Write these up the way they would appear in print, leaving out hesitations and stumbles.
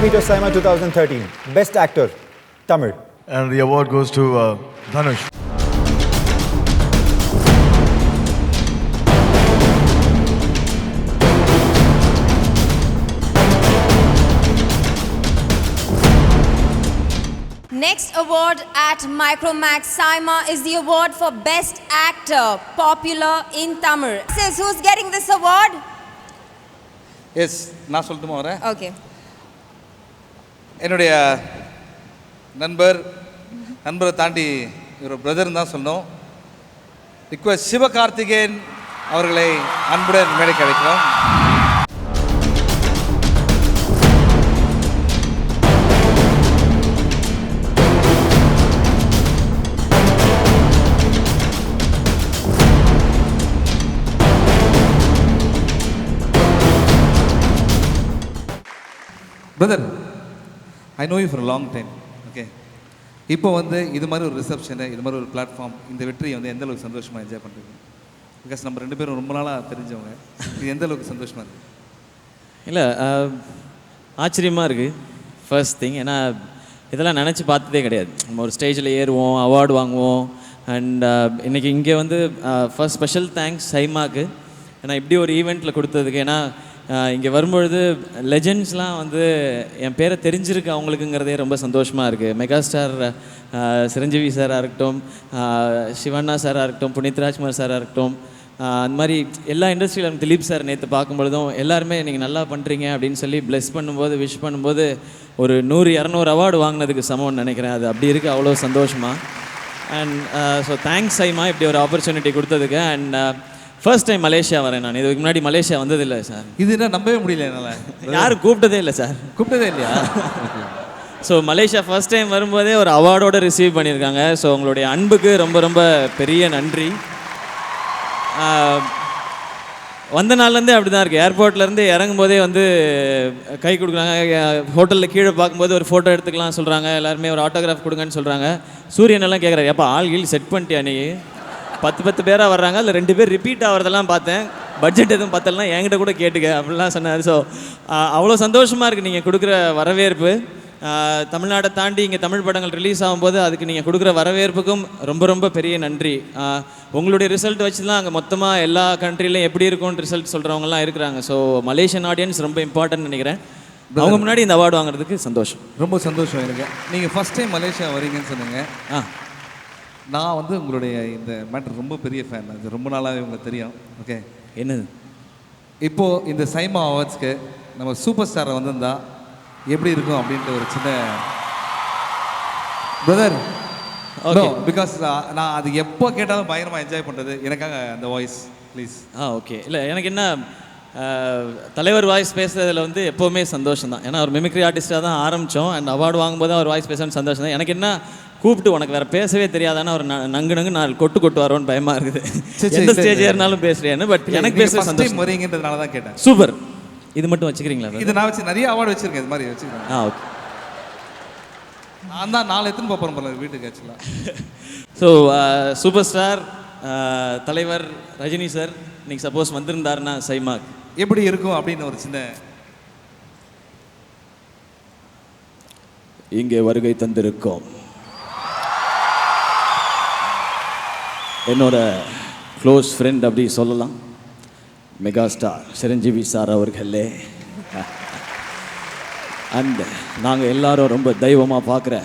Meet Your Saima 2013. Best Actor, Tamil. And the award goes to Dhanush. Next award at Micromax Saima is the award for Best Actor, Popular in Tamil. Says who's getting this award? Yes, நான் சொல்லட்டுமா வரேன். Okay. என்னுடைய நண்பரை தாண்டி இவர் பிரதர்னு தான் சொன்னோம். Request Sivakarthikeyan அவர்களை அன்புடன் மேடைக்கு அழைக்கிறோம். Brother, I know you for long time. Okay, இப்போ இது மாதிரி ஒரு ரிசப்ஷனு, இது மாதிரி ஒரு பிளாட்ஃபார்ம், இந்த வெற்றியை எந்த அளவுக்கு சந்தோஷமாக என்ஜாய் பண்ணுறீங்க? பிகாஸ் நம்ம 2 பேரும் ரொம்ப நாளாக தெரிஞ்சவங்க. இது எந்த அளவுக்கு சந்தோஷமாக இருக்குது? இல்லை, ஆச்சரியமாக இருக்குது ஃபர்ஸ்ட் திங். ஏன்னா இதெல்லாம் நினச்சி பார்த்ததே கிடையாது. நம்ம ஒரு ஸ்டேஜில் ஏறுவோம், அவார்டு வாங்குவோம். அண்ட் இன்றைக்கி இங்கே ஃபர்ஸ்ட் ஸ்பெஷல் தேங்க்ஸ் சைமாக்கு. ஏன்னா இப்படி ஒரு ஈவெண்ட்டில் கொடுத்ததுக்கு. ஏன்னா இங்கே வரும்பொழுது லெஜெண்ட்ஸ்லாம் என் பேரை தெரிஞ்சிருக்கு அவங்களுக்குங்கிறதே ரொம்ப சந்தோஷமாக இருக்குது. மெகாஸ்டார் சிரஞ்சீவி சாராக இருக்கட்டும், சிவண்ணா சாராக இருக்கட்டும், புனித் ராஜ்குமார் சாராக இருக்கட்டும், அந்த மாதிரி எல்லா இண்டஸ்ட்ரியிலும் திலீப் சார் நேற்று பார்க்கும்பொழுதும் எல்லாருமே நீங்கள் நல்லா பண்ணுறீங்க அப்படின்னு சொல்லி ப்ளெஸ் பண்ணும்போது, விஷ் பண்ணும்போது ஒரு 100-200 அவார்டு வாங்கினதுக்கு சமம்னு நினைக்கிறேன். அது அப்படி இருக்குது, அவ்வளோ சந்தோஷமாக. அண்ட் ஸோ தேங்க்ஸ் சைமா இப்படி ஒரு ஆப்பர்ச்சுனிட்டி கொடுத்ததுக்கு. அண்ட் ஃபர்ஸ்ட் டைம் மலேசியா வரேன் நான். இதுக்கு முன்னாடி மலேசியா வந்ததில்லை சார். இது என்ன நம்பவே முடியல என்னால். யாரும் கூப்பிட்டதே இல்லை சார். கூப்பிட்டதே இல்லையா? ஸோ மலேசியா ஃபர்ஸ்ட் டைம் வரும்போதே ஒரு அவார்டோடு ரிசீவ் பண்ணியிருக்காங்க. ஸோ உங்களுடைய அன்புக்கு ரொம்ப ரொம்ப பெரிய நன்றி. வந்த நாள்லேருந்தே அப்படி தான் இருக்குது. ஏர்போர்ட்லேருந்து இறங்கும்போதே கை கொடுக்குறாங்க. ஹோட்டலில் கீழே பார்க்கும்போது ஒரு ஃபோட்டோ எடுத்துக்கலாம் சொல்கிறாங்க. எல்லாருமே ஒரு ஆட்டோகிராஃப் கொடுங்கன்னு சொல்கிறாங்க. சூரியனெல்லாம் கேட்குறாரு, எப்போ ஆள் கீழ் செட் பண்ணிட்டியா நீ? 10 பேராக வர்றாங்க, அதில் 2 பேர் ரிப்பீட் ஆகிறதெல்லாம் பார்த்தேன். பட்ஜெட் எதுவும் பத்தலைன்னா என்கிட்ட கூட கேட்டுக்க அப்படிலாம் சொன்னார். ஸோ அவ்வளோ சந்தோஷமாக இருக்குது நீங்கள் கொடுக்குற வரவேற்பு. தமிழ்நாட்டை தாண்டி இங்கே தமிழ் படங்கள் ரிலீஸ் ஆகும்போது அதுக்கு நீங்கள் கொடுக்குற வரவேற்புக்கும் ரொம்ப ரொம்ப பெரிய நன்றி. உங்களுடைய ரிசல்ட் வச்சு தான் அங்கே மொத்தமாக எல்லா கண்ட்ரிலையும் எப்படி இருக்கும்னு ரிசல்ட் சொல்கிறவங்கலாம் இருக்கிறாங்க. ஸோ மலேசியன் ஆடியன்ஸ் ரொம்ப இம்பார்ட்டன்ட் நினைக்கிறேன். அவங்க முன்னாடி இந்த அவார்டு வாங்குறதுக்கு சந்தோஷம், ரொம்ப சந்தோஷம் எனக்கு. நீங்கள் ஃபஸ்ட் டைம் மலேசியா வரீங்கன்னு சொன்னீங்க. நான் உங்களுடைய இந்த மேட்டர் ரொம்ப பெரிய ஃபேன். அது ரொம்ப நாளாகவே உங்களுக்கு தெரியும். ஓகே, என்னது இப்போது இந்த சைமா அவார்ட்ஸ்க்கு நம்ம சூப்பர் ஸ்டாரை வந்திருந்தா எப்படி இருக்கும் அப்படின்ட்டு ஒரு சின்ன பிரதர். ஓகே, பிகாஸ் நான் அது எப்போ கேட்டாலும் பயங்கரமாக என்ஜாய் பண்ணுறது எனக்காக அந்த வாய்ஸ் ப்ளீஸ். ஓகே. இல்லை, எனக்கு என்ன தலைவர் வாய்ஸ் பேசுகிறதுல எப்போவுமே சந்தோஷம் தான். ஏன்னா ஒரு மிமிக்ரி ஆர்டிஸ்ட்டாக தான் ஆரம்பித்தோம். அண்ட் அவார்டு வாங்கும்போது அவர் வாய்ஸ் பேசணும்னு சந்தோஷம் தான். எனக்கு என்ன கூப்பிட்டு உனக்கு வேறு பேசவே தெரியாதானே ஒரு நங்கு நான் கொட்டு வரோன்னு பயமாக இருக்குது. எந்த ஸ்டேஜ் ஏறினாலும் பேசுகிறேன்னு. பட் எனக்கு பேசுகிற சந்தோஷம் வரீங்கன்றதுனால தான் கேட்டேன். சூப்பர். இது மட்டும் வச்சுக்கிறீங்களா? இது நான் வச்சு நிறைய அவார்டு வச்சுருக்கேன். இது மாதிரி வச்சுக்கிறேன். ஓகே. நான் தான் 4 எத்தனை போகிறேன் வீட்டுக்கு ஆக்சுவலாக. ஸோ சூப்பர் ஸ்டார் தலைவர் ரஜினி சார் இன்னைக்கு சப்போஸ் வந்திருந்தாருன்னா சைமாக் எப்படி இருக்கும் அப்படின்னு ஒரு சின்ன இங்கே வருகை தந்திருக்கோம் என்னோட க்ளோஸ் ஃப்ரெண்ட் அப்படி சொல்லலாம், மெகாஸ்டார் சிரஞ்சீவி சார் அவர்களே. அண்ட் நாங்கள் எல்லாரும் ரொம்ப தெய்வமாக பார்க்குற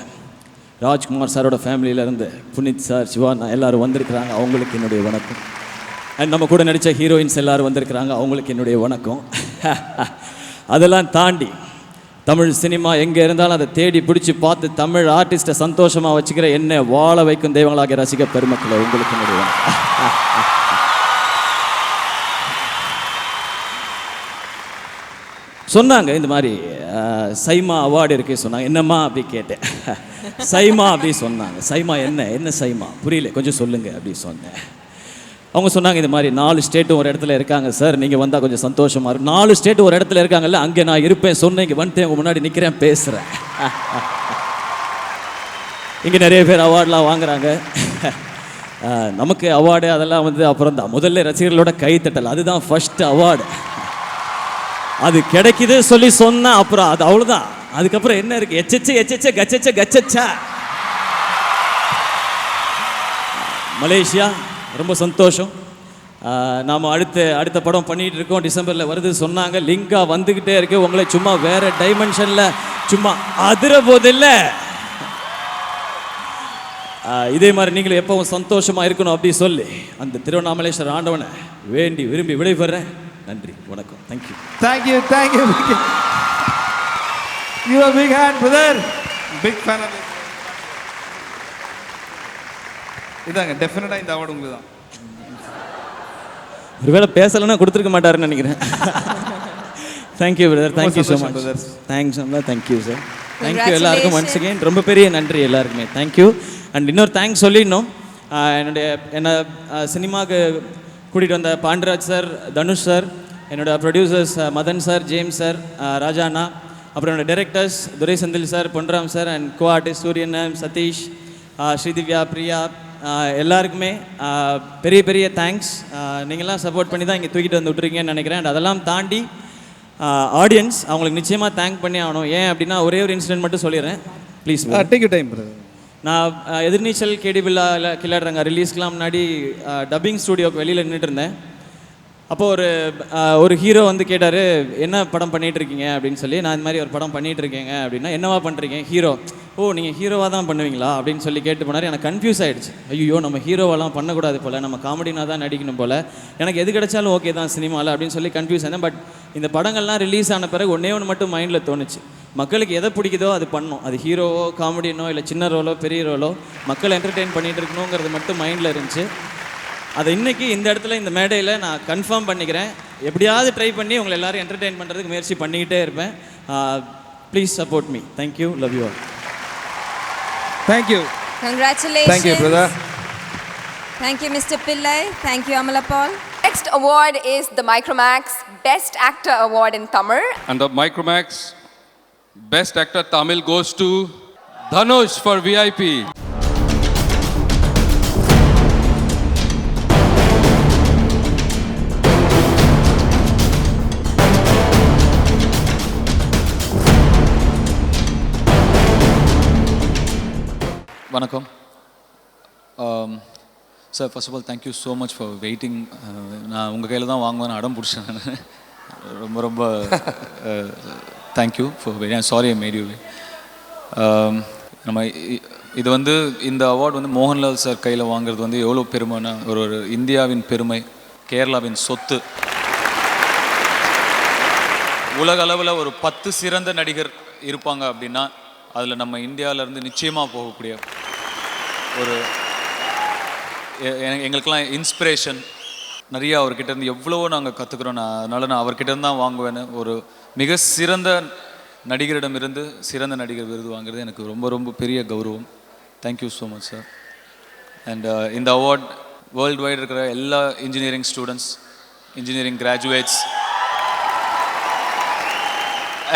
ராஜ்குமார் சாரோட ஃபேமிலியிலேருந்து புனித் சார், சிவானா எல்லோரும் வந்திருக்கிறாங்க. அவங்களுக்கு என்னுடைய வணக்கம். அண்ட் நம்ம கூட நடித்த ஹீரோயின்ஸ் எல்லோரும் வந்திருக்கிறாங்க. அவங்களுக்கு என்னுடைய வணக்கம். அதெல்லாம் தாண்டி தமிழ் சினிமா எங்கே இருந்தாலும் அதை தேடி பிடிச்சி பார்த்து தமிழ் ஆர்டிஸ்ட்டை சந்தோஷமாக வச்சுக்கிற என்ன வாழ வைக்கும் தெய்வங்களாகிய ரசிக பெருமக்களை உங்களுக்கு என்னுடைய வணக்கம். சொன்னாங்க இந்த மாதிரி சைமா அவார்டு இருக்குது சொன்னாங்க. என்னம்மா அப்படி கேட்டேன். சைமா அப்படி சொன்னாங்க. சைமா என்ன சைமா புரியல, கொஞ்சம் சொல்லுங்கள் அப்படி சொன்னேன். அவங்க சொன்னாங்க இந்த மாதிரி 4 ஸ்டேட்டும் ஒரு இடத்துல இருக்காங்க சார், நீங்கள் வந்தால் கொஞ்சம் சந்தோஷமாக இருக்கும். 4 ஸ்டேட்டு ஒரு இடத்துல இருக்காங்கல்ல, அங்கே நான் இருப்பேன் சொன்னேன். இங்கே வந்துட்டு உங்கள் முன்னாடி நிற்கிறேன் பேசுகிறேன். இங்கே நிறைய பேர் அவார்டெலாம் வாங்குறாங்க. நமக்கு அவார்டு அதெல்லாம் அப்புறம் தான். முதல்ல ரசிகர்களோட கைத்தட்டல், அதுதான் ஃபர்ஸ்ட் அவார்டு. அது கிடைக்குது சொல்லி சொன்னால் அப்புறம் அது அவ்வளோதான். அதுக்கப்புறம் என்ன இருக்கு? எச்சச்ச எச்சச்ச கச்சச்ச கச்சச்சா. மலேசியா ரொம்ப சந்தோஷம். நாம் அடுத்த படம் பண்ணிகிட்டு இருக்கோம். டிசம்பரில் வருது சொன்னாங்க. லிங்காக வந்துக்கிட்டே இருக்கு. உங்களை சும்மா வேறு டைமென்ஷனில் சும்மா அதிர போதில்லை. இதே மாதிரி நீங்களும் எப்பவும் சந்தோஷமாக இருக்கணும் அப்படி சொல்லி அந்த திருவண்ணாமலேஸ்வரர் ஆண்டவனை வேண்டி விரும்பி விடைபெறேன். நன்றி, வணக்கம். Thank you. Thank you. You are big hand, brother. Big fan of it. இதாங்க டெஃபினட்டாக இந்த அவார்டு உங்களுக்கு தான். ஒருவேளை பேசலைன்னா கொடுத்துருக்க மாட்டாருன்னு நினைக்கிறேன். Thank you brother. Thank you so much. Thanks அம்மா. Thank you sir. தேங்க்யூ எல்லாருக்கும் ஒன்ஸ் அகெயின். ரொம்ப பெரிய நன்றி எல்லாருக்குமே. தேங்க்யூ. அண்ட் இன்னொரு தேங்க்ஸ் சொல்லிடணும். என்னை சினிமாவுக்கு கூட்டிகிட்டு வந்த பாண்டராஜ் சார், தனுஷ் சார், என்னோட producers Madhan sir, James sir, ராஜாண்ணா, அப்புறம் என்னோட directors Durai Senthil sir, Ponram sir, and co artist Suriyan, Sathish, Sri Divya, Priya, எல்லாருக்குமே பெரிய பெரிய தேங்க்ஸ். நீங்கள்லாம் சப்போர்ட் பண்ணி தான் இங்கே தூக்கிட்டு வந்து விட்ருக்கீங்கன்னு நினைக்கிறேன். அண்ட் அதெல்லாம் தாண்டி ஆடியன்ஸ் அவங்களுக்கு நிச்சயமாக தேங்க் பண்ணி ஆகணும். ஏன் அப்படின்னா ஒரே ஒரு இன்சிடென்ட் மட்டும் சொல்லிடுறேன் please. Take you time brother. நான் எதிர்நீச்சல் கேடி பில்லாவில் கிளாடுறாங்க ரிலீஸ்க்கெலாம் முன்னாடி டப்பிங் ஸ்டூடியோக்கு வெளியில் நின்றுட்டு இருந்தேன். அப்போது ஒரு ஹீரோ வந்து கேட்டார், என்ன படம் பண்ணிகிட்டு இருக்கீங்க அப்படின்னு சொல்லி. நான் இந்த மாதிரி ஒரு படம் பண்ணிகிட்டு இருக்கேங்க அப்படின்னா, என்னவா பண்ணுறீங்க? ஹீரோ. ஓ, நீங்கள் ஹீரோவாக தான் பண்ணுவீங்களா அப்படின்னு சொல்லி கேட்டு போனார். எனக்கு கன்ஃபியூஸ் ஆகிடுச்சு. ஐயோ, நம்ம ஹீரோவெல்லாம் பண்ணக்கூடாது போல், நம்ம காமெடினா தான் நடிக்கணும் போல், எனக்கு எது கிடைச்சாலும் ஓகே தான் சினிமாவில் அப்படின்னு சொல்லி கன்ஃபியூஸ் ஆனேன். பட் இந்த படங்கள்லாம் ரிலீஸ் ஆன பிறகு ஒன்றே ஒன்று மட்டும் மைண்டில் தோணுச்சு. மக்களுக்கு எதை பிடிக்குதோ அது பண்ணணும். அது ஹீரோவோ காமெடினோ இல்லை சின்ன ரோலோ பெரிய ரோலோ மக்கள் என்டர்டெயின் பண்ணிகிட்டு இருக்கணுங்கிறது மட்டும் மைண்டில் இருந்துச்சு. அதை இன்றைக்கி இந்த இடத்துல இந்த மேடையில் நான் கன்ஃபார்ம் பண்ணிக்கிறேன். எப்படியாவது ட்ரை பண்ணி உங்களை எல்லோரும் என்டர்டெயின் பண்ணுறதுக்கு முயற்சி பண்ணிக்கிட்டே இருப்பேன். Please support me. Thank you. Love you all. Thank you. Congratulations. Thank you, brother. Thank you, Mr. Pillai. Thank you, Amala Paul. Next award is the Micromax Best Actor Award in Tamil. And the Micromax Best Actor Tamil goes to Dhanush for VIP. வணக்கம் sir. First of all thank you so much for waiting. நான் உங்கள் கையில் தான் வாங்குவேன்னு அடம் பிடிச்சேன். நான் ரொம்ப ரொம்ப thank you for waiting. Sorry I made you wait. நம்ம இது வந்து இந்த அவார்டு வந்து மோகன்லால் சார் கையில் வாங்குறது வந்து எவ்வளோ பெருமைன்னா, ஒரு இந்தியாவின் பெருமை, கேரளாவின் சொத்து. உலக அளவில் ஒரு 10 சிறந்த நடிகர் இருப்பாங்க அப்படின்னா அதில் நம்ம இந்தியாவிலேருந்து நிச்சயமாக போகக்கூடிய ஒரு எங்களுக்கெல்லாம் இன்ஸ்பிரேஷன் நிறையா அவர்கிட்டேருந்து எவ்வளவோ நாங்கள் கற்றுக்குறோம். அதனால் நான் அவர்கிட்டேருந்து தான் வாங்குவேன்னு. ஒரு மிக சிறந்த நடிகரிடமிருந்து சிறந்த நடிகர் விருது வாங்குறது எனக்கு ரொம்ப ரொம்ப பெரிய கௌரவம். Thank you so much sir. And இந்த அவார்ட் வேர்ல்டு வைடு இருக்கிற எல்லா engineering students, engineering graduates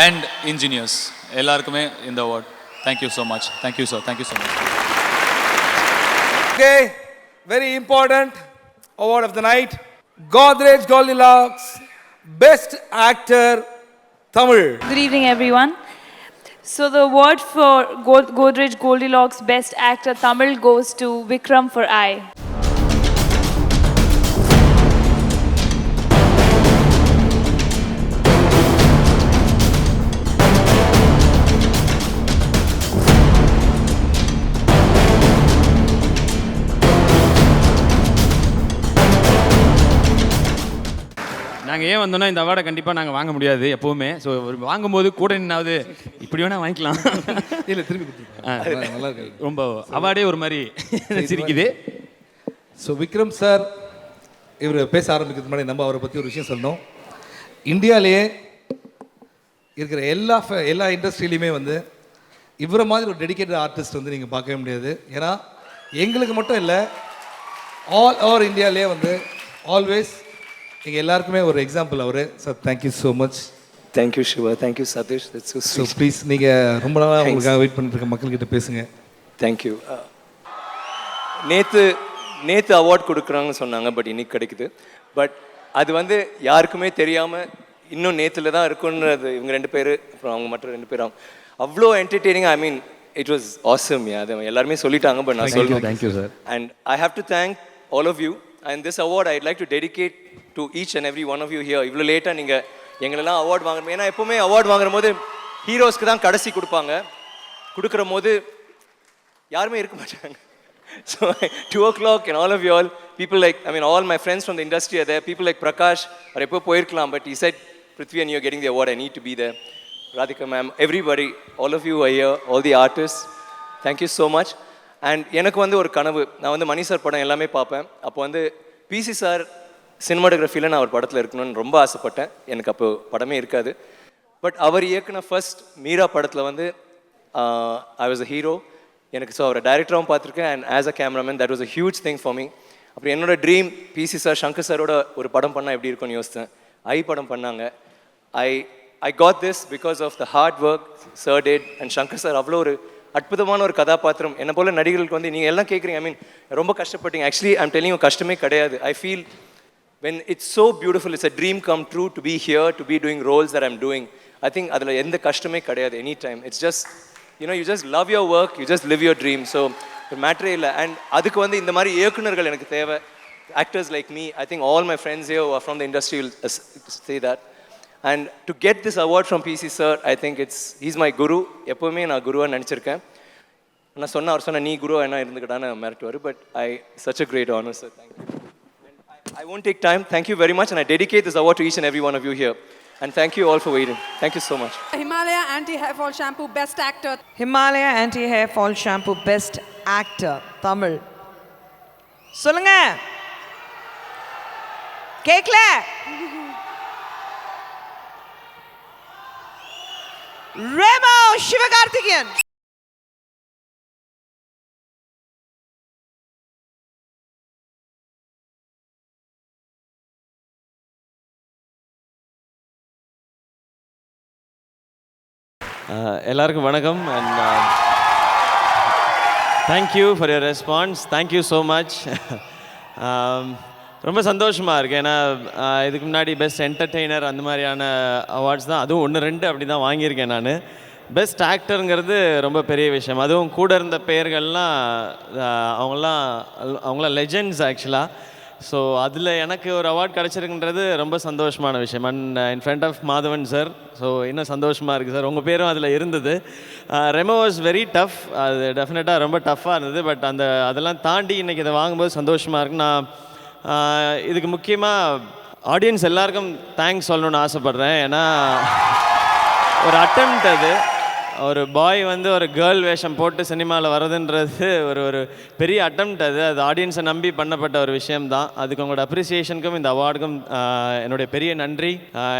and engineers எல்லாருக்குமே இந்த award. Thank you so much. Thank you sir. Thank you so much. Okay, very important award of the night. Godrej Goldilocks Best Actor Tamil. Good evening, everyone. So the award for Godrej Goldilocks Best Actor Tamil goes to Vikram for I. நாங்கள் ஏன் வந்தோம்னா இந்த அவார்டை கண்டிப்பாக நாங்கள் வாங்க முடியாது எப்போவுமே. So வாங்கும்போது கூட நின்னாவது இப்படி வேணால் வாங்கிக்கலாம். இல்லை திரும்பி நல்லா இருக்கு. ரொம்ப அவார்டே ஒரு மாதிரி சிரிக்குது. ஸோ விக்ரம் சார் இவர் பேச ஆரம்பிக்கிறதுக்கு முன்னாடி நம்ம அவரை பற்றி ஒரு விஷயம் சொல்லணும். இந்தியாவிலேயே இருக்கிற எல்லா இண்டஸ்ட்ரியிலையுமே வந்து இவரை மாதிரி ஒரு டெடிக்கேட்டட் ஆர்டிஸ்ட் வந்து நீங்கள் பார்க்கவே முடியாது. ஏன்னா எங்களுக்கு மட்டும் இல்லை, ஆல் ஓவர் இந்தியாவிலே வந்து ஆல்வேஸ் எங்கள் எல்லாருக்குமே ஒரு எக்ஸாம்பிள் அவர். Sir thank you so much. Thank you Siva. Thank you Sathish. So please நீங்கள் ரொம்ப நாளாக உங்களுக்காக வெயிட் பண்ணிட்டு இருக்க மக்கள்கிட்ட பேசுங்க. தேங்க்யூ. நேற்று அவார்ட் கொடுக்குறாங்கன்னு சொன்னாங்க, பட் இன்னைக்கு கிடைக்குது. பட் அது வந்து யாருக்குமே தெரியாமல் இன்னும் நேற்றுல தான் இருக்குன்றது இவங்க 2 பேர், அப்புறம் அவங்க மற்ற 2 பேரும் அவ்வளோ entertaining. I mean it was awesome. அது எல்லாருமே சொல்லிட்டாங்க, பட் நான் சொல்லுவேன். Thank you sir. And I have to thank all of you. And this award I'd like to dedicate to each and every one of you here. இவ்வளோ லேட்டாக நீங்கள் எங்களெல்லாம் award வாங்குறோம். ஏன்னா எப்போவுமே அவார்ட் வாங்குற போது ஹீரோஸ்க்கு தான் கடைசி கொடுப்பாங்க. கொடுக்குற போது யாருமே இருக்க மாட்டாங்க. So 2 o'clock and all of you all, people like, I mean all my friends from the industry are there. People like Prakash or எப்போ போயிருக்கலாம், but he said, Prithvi, and you're getting the award, I need to be there. Radhika ma'am, everybody, all of you are here, all the artists, thank you so much. And எனக்கு வந்து ஒரு கனவு, நான் வந்து மணி sir படம் எல்லாமே பார்ப்பேன். அப்போ வந்து பிசி சார் சினிமாட்டோகிராஃபியில் நான் ஒரு படத்தில் இருக்கணும்னு ரொம்ப ஆசைப்பட்டேன். எனக்கு அப்போ படமே இருக்காது. பட் அவர் இயக்குன ஃபர்ஸ்ட் மீரா படத்தில் வந்து ஐ வாஸ் அ ஹீரோ. எனக்கு ஸோ அவரை டைரக்டராகவும் பார்த்துருக்கேன் and as a cameraman. That was a huge thing for me. அப்புறம் என்னோட ட்ரீம் பிசி சார் சங்கர் சாரோட ஒரு படம் பண்ணால் எப்படி இருக்கும்னு யோசித்தேன். ஐ படம் பண்ணாங்க. I got this because of the hard work sir dad and Shankar sir. அவ்வளோ ஒரு அற்புதமான ஒரு கதாபாத்திரம். என்ன போல நடிகர்களுக்கு வந்து நீங்கள் எல்லாம் கேட்குறீங்க, ஐ மீன் ரொம்ப கஷ்டப்பட்டீங்க. ஆக்சுவலி ஐம் டெல்லிங் கஷ்டமே கிடையாது. I feel when it's so beautiful, it's a dream come true to be here, to be doing roles that I'm doing. I think adula endha kashtamey kadiyadu anytime. It's just, you know, you just love your work, you just live your dream. So the matter illa. And adukku vandu indha mari iyakunargal enakku theva, actors like me. I think all my friends here who are from the industry will say that. And to get this award from PC sir, I think he's my guru. Eppovume na guru ah nenichirukken. நான் சொன்ன அவர் சொன்ன நீ குரு என்ன இருந்துக்கிட்டான்னு மிரட்டுவார். But such a great honor, sir. Thank you. I won't take time. Thank you very much, and I dedicate this award to each and every one of you here. And thank you all for waiting. Thank you so much. Himalaya Anti-Hair Fall Shampoo Best Actor. Himalaya Anti-Hair Fall Shampoo Best Actor Tamil. சொல்லுங்க. கேக்கல? Remo Sivakarthikeyan. எல்லாருக்கும் வணக்கம் and thank you for your response. Thank you so much. ரொம்ப சந்தோஷமாக இருக்குது. ஏன்னா இதுக்கு முன்னாடி பெஸ்ட் என்டர்டெய்னர் அந்த மாதிரியான அவார்ட்ஸ் தான், அதுவும் 1-2 அப்படி தான் வாங்கியிருக்கேன் நான். பெஸ்ட் ஆக்டருங்கிறது ரொம்ப பெரிய விஷயம். அதுவும் கூட இருந்த பேர்கள்லாம் அவங்களாம் லெஜெண்ட்ஸ் ஆக்சுவலாக. ஸோ அதில் எனக்கு ஒரு அவார்ட் கிடச்சிருக்குன்றது ரொம்ப சந்தோஷமான விஷயம். And in front of Madhavan sir. So இன்னும் சந்தோஷமாக இருக்குது சார். உங்கள் பேரும் அதில் இருந்தது. Remo was very tough. அது டெஃபினட்டாக ரொம்ப டஃப்பாக இருந்தது. பட் அதெல்லாம் தாண்டி இன்றைக்கி இதை வாங்கும்போது சந்தோஷமாக இருக்குது. நான் இதுக்கு முக்கியமாக ஆடியன்ஸ் எல்லாருக்கும் தேங்க்ஸ் சொல்லணும்னு ஆசைப்பட்றேன். ஏன்னா ஒரு அட்டெம்ப்ட் அது. ஒரு பாய் வந்து ஒரு கேர்ள் வேஷம் போட்டு சினிமாவில் வர்றதுன்றது ஒரு பெரிய அட்டெம்ப்ட் அது. ஆடியன்ஸை நம்பி பண்ணப்பட்ட ஒரு விஷயம்தான். அதுக்கு உங்களோட அப்ரிசியேஷனுக்கும் இந்த அவார்டுக்கும் என்னுடைய பெரிய நன்றி.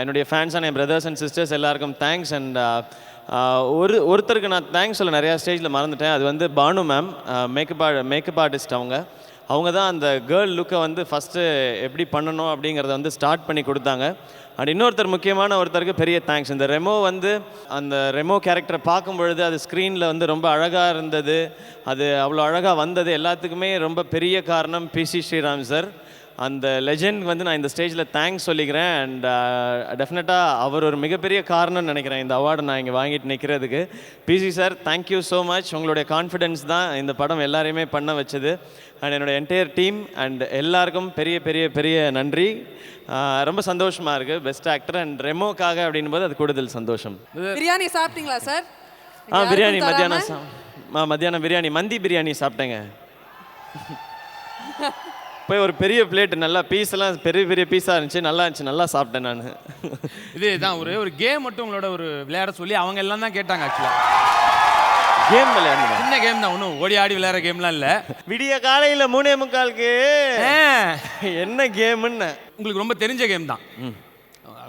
என்னுடைய fans and N brothers and sisters எல்லாருக்கும் தேங்க்ஸ். அண்ட் ஒருத்தருக்கு நான் தேங்க்ஸ் சொல்ல நிறையா ஸ்டேஜில் மறந்துட்டேன். அது வந்து பானு மேம், மேக்கப் ஆர்டிஸ்ட். அவங்க தான் அந்த கேர்ள் லுக்கை வந்து ஃபஸ்ட்டு எப்படி பண்ணணும் அப்படிங்கிறத வந்து ஸ்டார்ட் பண்ணி கொடுத்தாங்க. அண்ட் இன்னொருத்தர் முக்கியமான ஒருத்தருக்கு பெரிய தேங்க்ஸ். இந்த ரெமோ வந்து அந்த ரெமோ கேரக்டரை பார்க்கும் பொழுது அது ஸ்க்ரீனில் வந்து ரொம்ப அழகாக இருந்தது. அது அவ்வளோ அழகாக வந்தது. எல்லாத்துக்குமே ரொம்ப பெரிய காரணம் பிசி ஸ்ரீராம் சார். அந்த லெஜெண்ட் வந்து நான் இந்த ஸ்டேஜில் தேங்க்ஸ் சொல்லிக்கிறேன். அண்ட் டெஃபினட்டாக அவர் ஒரு மிகப்பெரிய காரணம்னு நினைக்கிறேன் இந்த அவார்டை நான் இங்கே வாங்கிட்டு நிற்கிறதுக்கு. PC sir, thank you so much. உங்களுடைய கான்ஃபிடென்ஸ் தான் இந்த படம் எல்லாரையுமே பண்ண வச்சது. அண்ட் என்னோடய என்டையர் டீம் அண்ட் எல்லாருக்கும் பெரிய பெரிய பெரிய நன்றி. ரொம்ப சந்தோஷமாக இருக்குது. பெஸ்ட் ஆக்டர் அண்ட் ரெமோக்காக அப்படின் போது அது கூடுதல் சந்தோஷம். பிரியாணி சாப்பிட்டீங்களா சார்? பிரியாணி மத்தியானம் பிரியாணி மந்தி பிரியாணி சாப்பிட்டேங்க. போய் ஒரு பெரிய பிளேட் நல்லா பீஸெல்லாம் பெரிய பெரிய பீஸாக இருந்துச்சு. நல்லா இருந்துச்சு. நல்லா சாப்பிட்டேன் நான். இதுதான் ஒரு கேம் மட்டும் உங்களோட ஒரு விளையாட சொல்லி அவங்க எல்லாம் தான் கேட்டாங்க. ஆக்சுவலாக கேம் விளையாடணும். சின்ன கேம் தான், ஒன்றும் ஓடி ஆடி விளையாடுற கேம்லாம் இல்லை. விடிய காலையில் 3:45 என்ன கேமுன்னு உங்களுக்கு ரொம்ப தெரிஞ்ச கேம் தான்.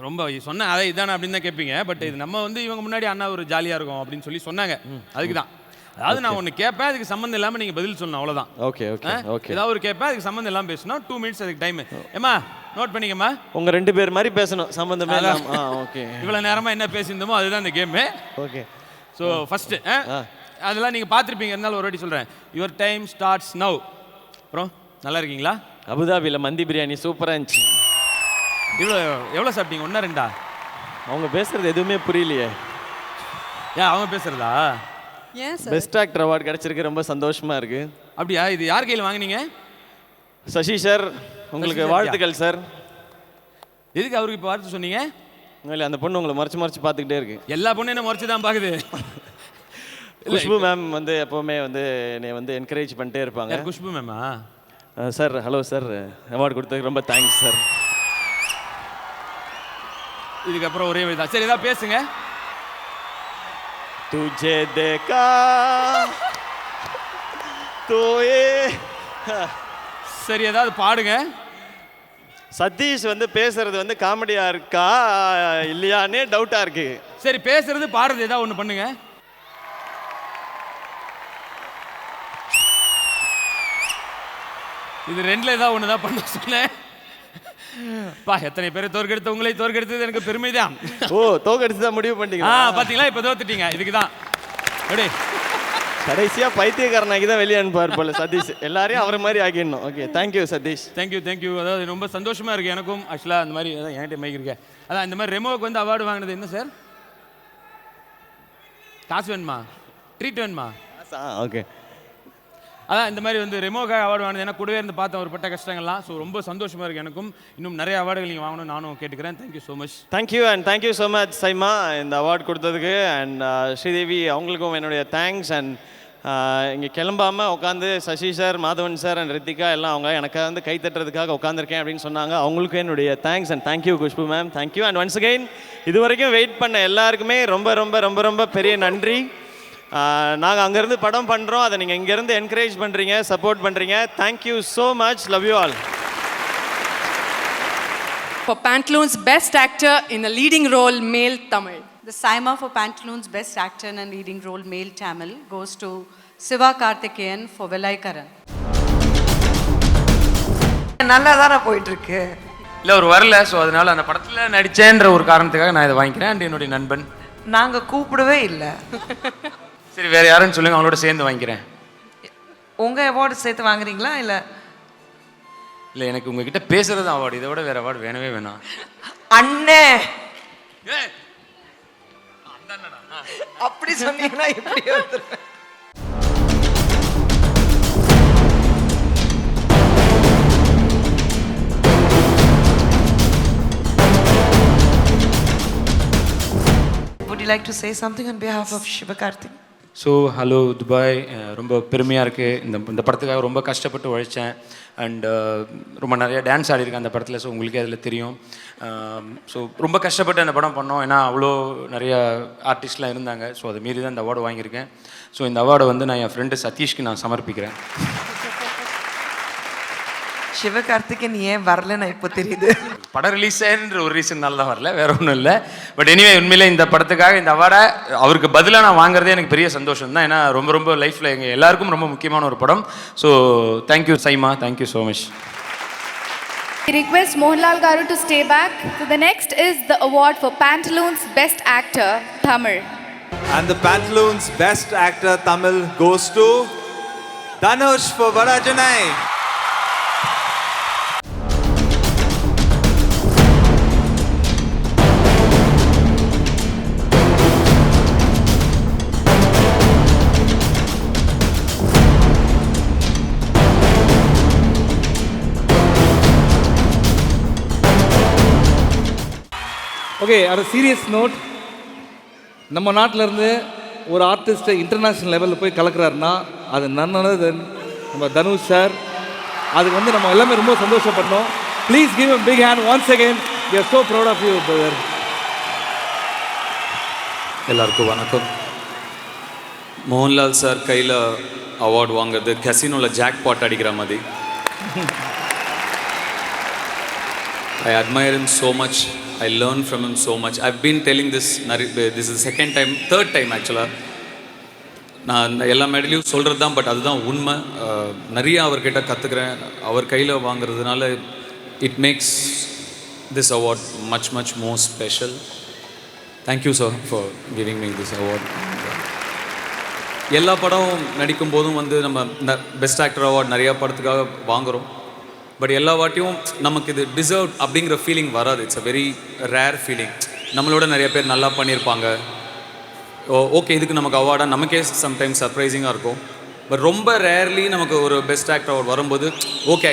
ரொம்ப சொன்னேன் அதை இதானே அப்படின்னு தான் கேட்பீங்க. பட் இது நம்ம வந்து இவங்க முன்னாடி அண்ணா ஒரு ஜாலியாக இருக்கும் அப்படின்னு சொல்லி சொன்னாங்க. அதுக்கு தான். அதாவது நான் ஒன்று கேட்பேன், அதுக்கு சம்மந்தம் இல்லாமல் நீங்கள் பதில் சொல்லணும், அவ்வளோதான். Okay okay okay. ஏதாவது ஒரு கேட்பேன், அதுக்கு சம்மந்தம் இல்லாமல் பேசணும். 2 minutes அதுக்கு டைம். ஏம்மா நோட் பண்ணிக்கம்மா. உங்கள் 2 பேர் மாதிரி பேசணும், சம்மந்தமே இல்லாமல். ஓகே. இவ்வளோ நேரமாக என்ன பேசியிருந்தோமோ அதுதான் இந்த கேமு. ஓகே. ஸோ ஃபஸ்ட்டு அதெல்லாம் நீங்கள் பார்த்துருப்பீங்க, இருந்தாலும் ஒரு வாட்டி சொல்கிறேன். Your time starts now. அப்புறம் நல்லா இருக்கீங்களா? அபுதாபியில் மந்தி பிரியாணி சூப்பராக இருந்துச்சு. எவ்வளோ சாப்பிட்டீங்க? 1-2? அவங்க பேசுகிறது எதுவுமே புரியலையே. ஏன் அவங்க பேசுறதா? ஏன் சார்? பெஸ்ட் ஆக்டர் அவார்டு கிடைச்சிருக்கு, ரொம்ப சந்தோஷமா இருக்கு. அப்படியா? இது யார் கையில் வாங்குனீங்க? சசி சார், உங்களுக்கு வாழ்த்துக்கள் சார். எதுக்கு அவருக்கு இப்போ வாழ்த்து சொன்னீங்க? இல்லை, அந்த பொண்ணு உங்களை மறைச்சு மறைச்சு பார்த்துக்கிட்டே இருக்கு. எல்லா பொண்ணும் என்ன முறைச்சு தான் பார்க்குது. குஷ்பு மேம் வந்து எப்போவுமே வந்து என்னை வந்து என்கரேஜ் பண்ணிட்டே இருப்பாங்க. குஷ்பு மேமா? சார், ஹலோ சார், அவார்டு கொடுத்ததுக்கு ரொம்ப தேங்க்ஸ் சார். இதுக்கப்புறம் ஒரே வழி தான். சரி, ஏதாவது பேசுங்க. तुझे देखा तो ये சரி, ஏதாவது பாடுங்க. சதீஷ் வந்து பேசுறது வந்து காமெடியா இருக்கா இல்லையானே டவுட்டா இருக்கு. சரி, பேசுறது பாடுறது ஏதாவது ஒன்று பண்ணுங்க. இது ரெண்டுல ஏதாவது ஒன்று தான் பண்ண சொன்னேன். பா, எத்தனை பேரை தோற்கெடுத்து உங்களை தோற்கெடுத்தது எனக்கு பெருமைதான். ஓ, தோற்கடிச்சு தான் முடிவு பண்ணிட்டீங்களா? பாத்தீங்களா, இப்போ தோத்துட்டீங்க. இதுக்கு தான் அப்படி கடைசியா பைத்தியக்காரனாக்கி தான் வெளியே அனுப்பார் போல சதீஷ். எல்லாரையும் அவரை மாதிரி ஆக்கிடணும். Okay, thank you Sathish. தேங்க்யூ. அதாவது ரொம்ப சந்தோஷமா இருக்கு எனக்கும். ஆக்சுவலாக அந்த மாதிரி அதான் என்கிட்ட மைக் இருக்கேன். அதான் இந்த மாதிரி ரெமோவுக்கு வந்து அவார்டு வாங்கினது என்ன சார்? காசு வேணுமா? ட்ரீட் வேணுமா? ஓகே. அதான் இந்த மாதிரி வந்து ரெமோக்காக அவார்டு வாங்கினது. ஏன்னா கூடவே இருந்து பார்த்தேன் ஒரு பட்ட கஷ்டங்கள்லாம். ஸோ ரொம்ப சந்தோஷமாக இருக்குது எனக்கும். இன்னும் நிறைய அவார்டுகள் நீங்கள் வாங்கணும் நானும் கேட்டுக்கிறேன். Thank you so much. Thank you so much SIMA இந்த அவார்டு கொடுத்ததுக்கு. அண்ட் ஸ்ரீதேவி அவங்களுக்கும் என்னுடைய தேங்க்ஸ். அண்ட் இங்கே கிளம்பாமல் உட்காந்து Sasi sir, Madhavan sir and Rithika எல்லாம் அவங்க எனக்காக வந்து கை தட்டுறதுக்காக உட்காந்துருக்கேன் அப்படின்னு சொன்னாங்க. அவங்களுக்கும் என்னுடைய thanks. And thank you Khushbu ma'am, thank you. And once again இது வரைக்கும் வெயிட் பண்ண எல்லாருக்குமே ரொம்ப ரொம்ப ரொம்ப ரொம்ப பெரிய நன்றி. நாங்கள் அங்கேருந்து படம் பண்ணுறோம், அதை நீங்கள் இங்கேருந்து என்கரேஜ் பண்ணுறீங்க, சப்போர்ட் பண்ணுறீங்க. Thank you so much. Love you all. For Pantaloons Best Actor in a Leading Role Male Tamil. The Saima for Pantaloons Best Actor in a Leading Role Male Tamil goes to Siva Karthikeyan for Velaikaran. நல்லா தானே போயிட்டு இருக்கு. இல்லை, அவர் வரல. So அதனால அந்த படத்தில் நடித்தேன்ற ஒரு காரணத்துக்காக நான் இதை வாங்கிக்கிறேன். அண்ட் என்னுடைய நண்பன் நாங்கள் கூப்பிடவே இல்லை. சரி, வேறு யாருன்னு சொல்லுங்கள், அவங்களோட சேர்ந்து வாங்கிக்கிறேன். உங்கள் அவார்டு சேர்த்து வாங்குறீங்களா? இல்லை இல்லை, எனக்கு உங்ககிட்ட பேசுறது அவார்டு, இதை விட வேறு அவார்டு வேணவே வேணாம். அண்ணே அப்படி சொன்னீங்கன்னா எப்படி வந்துருவேன்? Would you like to say something on behalf of Shiva Karthik? So hello Dubai, ரொம்ப பெருமையாக இருக்குது. இந்த படத்துக்காக ரொம்ப கஷ்டப்பட்டு உழைச்சேன். அண்ட் ரொம்ப நிறைய டான்ஸ் ஆடிருக்கேன் அந்த படத்தில். ஸோ உங்களுக்கே அதில் தெரியும். ஸோ ரொம்ப கஷ்டப்பட்டு அந்த படம் பண்ணோம். ஏன்னா அவ்வளோ நிறைய ஆர்டிஸ்ட்லாம் இருந்தாங்க. ஸோ அதை மீறி தான் இந்த அவார்டு வாங்கியிருக்கேன். ஸோ இந்த அவார்டை வந்து நான் என் ஃப்ரெண்டு சதீஷ்க்கு நான் சமர்ப்பிக்கிறேன். சிவகார்த்திகேயன் ஏன் வரலன்னு இப்போ தெரியுது. படம் ரிலீஸ் ஆகின்ற ஒரு ரீசன்னால தான் வரல, வேற ஒன்றும் இல்லை. பட் எனிவே, உண்மையிலே இந்த படத்துக்காக இந்த அவார்டை அவருக்கு பதிலாக நான் வாங்குறதே எனக்கு பெரிய சந்தோஷம் தான். ஏன்னா ரொம்ப ரொம்ப லைஃப்பில் எங்கள் எல்லாருக்கும் ரொம்ப முக்கியமான ஒரு படம். So thank you SIMA, thank you so much. I request Mohanlal Garu to stay back. So the next is the award for Pantaloons Best Actor Tamil. And the Pantaloons Best Actor Tamil goes to Dhanush for Varajanai. Okay, at serious note, நம்ம நாட்டிலேருந்து ஒரு ஆர்டிஸ்ட்டை international லெவலில் போய் கலக்கிறாருன்னா அது none other than நம்ம Dhanush sir. அதுக்கு வந்து நம்ம எல்லாமே ரொம்ப சந்தோஷப்பட்டோம். Please give a big hand once again. We are so proud of you, brother. எல்லாருக்கும் வணக்கம். மோகன்லால் சார் கையில் அவார்டு வாங்குறது கசினோவில் ஜாக் பாட் அடிக்கிற மாதிரி. I admire him so much. I learn from him so much. I've been telling this is the second time, third time actually. நான் எல்லா மேடையிலையும் சொல்கிறது தான், பட் அதுதான் உண்மை. நிறைய அவர்கிட்ட கற்றுக்கிறேன். அவர் கையில் வாங்குறதுனால it makes this award much more special. Thank you sir for giving me this award. எல்லா படம் நடிக்கும் போதும் வந்து நம்ம பெஸ்ட் ஆக்டர் அவார்ட் நிறையா படத்துக்காக வாங்குகிறோம். பட் எல்லா வாட்டியும் நமக்கு இது டிசர்வ் அப்படிங்கிற ஃபீலிங் வராது. It's a very rare feeling. நம்மளோட நிறைய பேர் நல்லா பண்ணியிருப்பாங்க, ஓகே இதுக்கு நமக்கு அவார்டாக நமக்கே சம்டைம்ஸ் சர்ப்ரைசிங்காக இருக்கும். பட் ரொம்ப ரேர்லி நமக்கு ஒரு பெஸ்ட் ஆக்டர் அவார்ட் வரும்போது ஓகே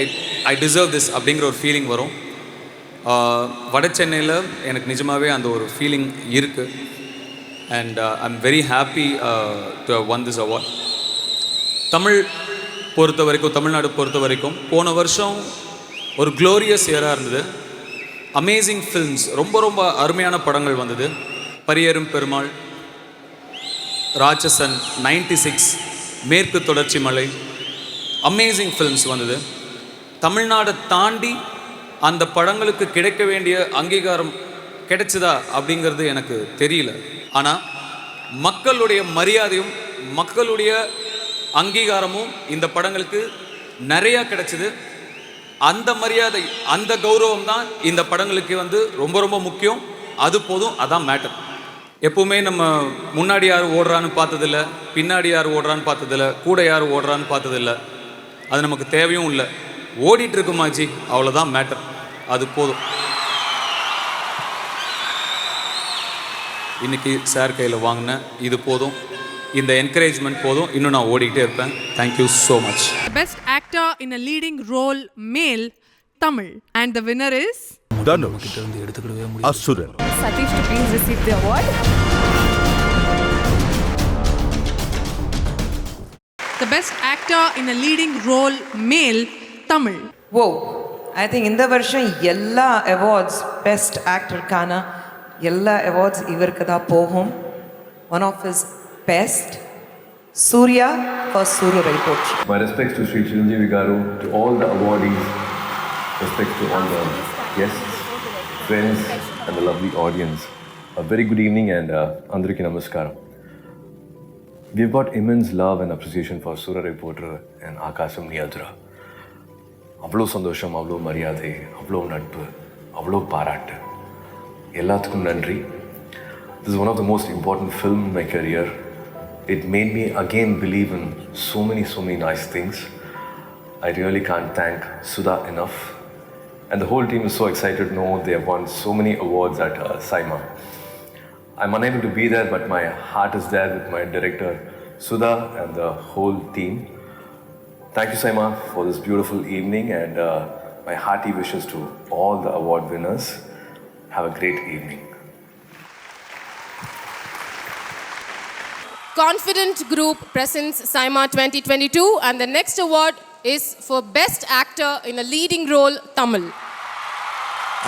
ஐ டிசர்வ் திஸ் அப்படிங்கிற ஒரு ஃபீலிங் வரும். வட சென்னையில் எனக்கு நிஜமாகவே அந்த ஒரு ஃபீலிங் இருக்குது. And I am very happy to have won this award. Tamil Nadu பொறுத்த வரைக்கும் போன வருஷம் ஒரு க்ளோரியஸ் இயராக இருந்தது. அமேசிங் ஃபில்ம்ஸ், ரொம்ப ரொம்ப அருமையான படங்கள் வந்தது. பரியேறும் பெருமாள், ராட்சசன், 96, மேற்கு தொடர்ச்சி மலை, அமேசிங் ஃபில்ம்ஸ் வந்தது. தமிழ்நாடை தாண்டி அந்த படங்களுக்கு கிடைக்க வேண்டிய அங்கீகாரம் கிடைச்சதா அப்படிங்கிறது எனக்கு தெரியல. ஆனால் மக்களுடைய மரியாதையும் மக்களுடைய அங்கீகாரமும் இந்த படங்களுக்கு நிறையா கிடைச்சிது. அந்த மரியாதை, அந்த கௌரவம் தான் இந்த படங்களுக்கு ரொம்ப ரொம்ப முக்கியம். அது போதும், அதான் மேட்டர். எப்போவுமே நம்ம முன்னாடி யார் ஓடுறான்னு பார்த்ததில்ல, பின்னாடி யார் ஓடுறான்னு பார்த்ததில்ல, கூட யார் ஓடுறான்னு பார்த்ததில்ல. அது நமக்கு தேவையும் இல்லை. ஓடிட்டு இருக்குமாச்சி, அவ்வளோதான் மேட்டர். அது போதும். இன்னைக்கு சார் கையில் வாங்கின இது போதும், இந்த என்கரேஜ்மெண்ட் போதும். இன்னும் நான் ஓடிக்கிட்டே இருப்பேன். Thank you so much. Best actor in a leading role male Tamil and the winner is Dhanush Asuran. Satish to please receive the award. the best actor in a leading role male Tamil. Whoa, I think இந்த வருஷம் எல்லா awards best actor கான எல்லா awards இவருக்கு தான் போகும். One of his best, Surya for Suru Report. My respects to Sri Chiranjeevi Garu, to all the awardees, respects to all the guests, friends and the lovely audience. A very good evening and Andariki Namaskaram. We've got immense love and appreciation for Sura Reporter and Akasam Niyadra. அவ்வளோ சந்தோஷம், அவ்வளோ மரியாதை, அவ்வளோ நட்பு, அவ்வளோ பாராட்டு, எல்லாத்துக்கும் நன்றி. This is one of the most important films in my career. It made me again believe in so many nice things. I really can't thank Sudha enough. And the whole team is so excited to know they have won so many awards at SIMA. I'm unable to be there, but my heart is there with my director Sudha and the whole team. Thank you, SIMA, for this beautiful evening, and my hearty wishes to all the award winners. Have a great evening. Confident Group presents SIMA 2022 and the next award is for Best Actor in a Leading Role Tamil.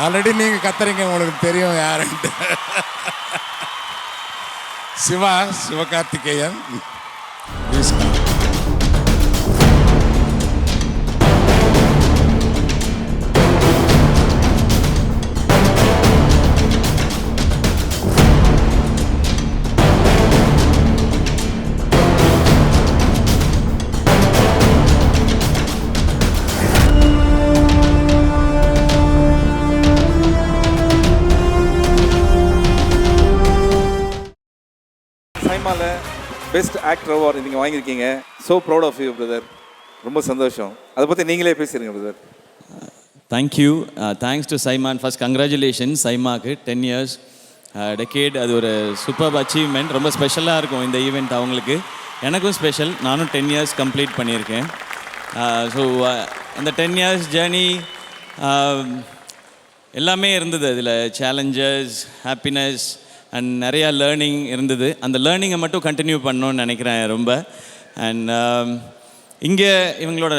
Already நீங்க கத்துறீங்க, உங்களுக்கு தெரியும் யாருன்ட்டு. சிவகார்த்திகேயன். சைமாவில் best actor award நீங்கள் வாங்கியிருக்கீங்க. So proud of you brother. ரொம்ப சந்தோஷம். அதை பற்றி நீங்களே பேசிடுங்க brother. Thank you. Thanks to SIIMA. First congratulation சைமாக்கு 10 years டெக்கேட். அது ஒரு சூப்பர் அச்சீவ்மெண்ட். ரொம்ப ஸ்பெஷலாக இருக்கும் இந்த ஈவெண்ட் அவங்களுக்கு. எனக்கும் ஸ்பெஷல். நானும் 10 years கம்ப்ளீட் பண்ணியிருக்கேன். ஸோ அந்த 10 years ஜேர்னி எல்லாமே இருந்தது. அதில் சேலஞ்சஸ், ஹாப்பினஸ் அண்ட் நிறையா லேர்னிங் இருந்தது. அந்த லேர்னிங்கை மட்டும் கண்டினியூ பண்ணணுன்னு நினைக்கிறேன் ரொம்ப. அண்ட் இங்கே இவங்களோட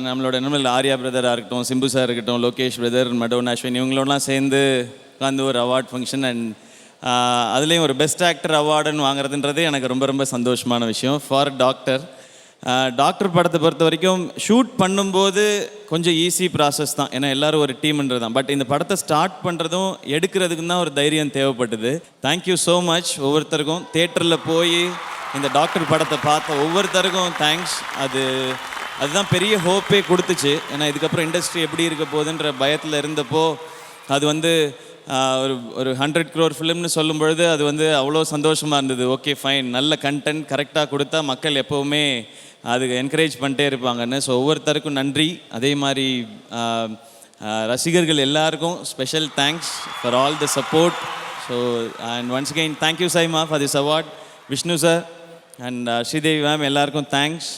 நம்மளோட ஆர்யா பிரதராக இருக்கட்டும், சிம்பு சார் இருக்கட்டும், லோகேஷ் பிரதர், மடோன் அஸ்வின், இவங்களோடலாம் சேர்ந்து உட்காந்து ஒரு அவார்ட் ஃபங்க்ஷன் அண்ட் அதுலேயும் ஒரு பெஸ்ட் ஆக்டர் அவார்டுன்னு வாங்குறதுன்றது எனக்கு ரொம்ப ரொம்ப சந்தோஷமான விஷயம். ஃபார் டாக்டர் படத்தை பொறுத்த வரைக்கும் ஷூட் பண்ணும்போது கொஞ்சம் ஈஸி ப்ராசஸ் தான், ஏன்னா எல்லோரும் ஒரு டீம்ன்றது தான். பட் இந்த படத்தை ஸ்டார்ட் பண்ணுறதும் எடுக்கிறதுக்கும் தான் ஒரு தைரியம் தேவைப்பட்டது. தேங்க்யூ ஸோ மச் ஒவ்வொருத்தருக்கும். தேட்டரில் போய் இந்த டாக்டர் படத்தை பார்த்த ஒவ்வொருத்தருக்கும் தேங்க்ஸ். அதுதான் பெரிய ஹோப்பே கொடுத்துச்சு. ஏன்னா இதுக்கப்புறம் இண்டஸ்ட்ரி எப்படி இருக்க போகுதுன்ற பயத்தில் இருந்தப்போ அது ஒரு 100 crore ஃபிலிம்னு சொல்லும் பொழுது அது அவ்வளோ சந்தோஷமாக இருந்தது. ஓகே ஃபைன், நல்ல கண்டென்ட் கரெக்டாக கொடுத்தா மக்கள் எப்போவுமே அதுக்கு என்கரேஜ் பண்ணிட்டே இருப்பாங்கன்னு. ஸோ ஒவ்வொருத்தருக்கும் நன்றி. அதே மாதிரி ரசிகர்கள் எல்லாருக்கும் special thanks for all the support. So and once again thank you SIIMA for this award. Vishnu sir and Sridevi ma'am எல்லாருக்கும் thanks.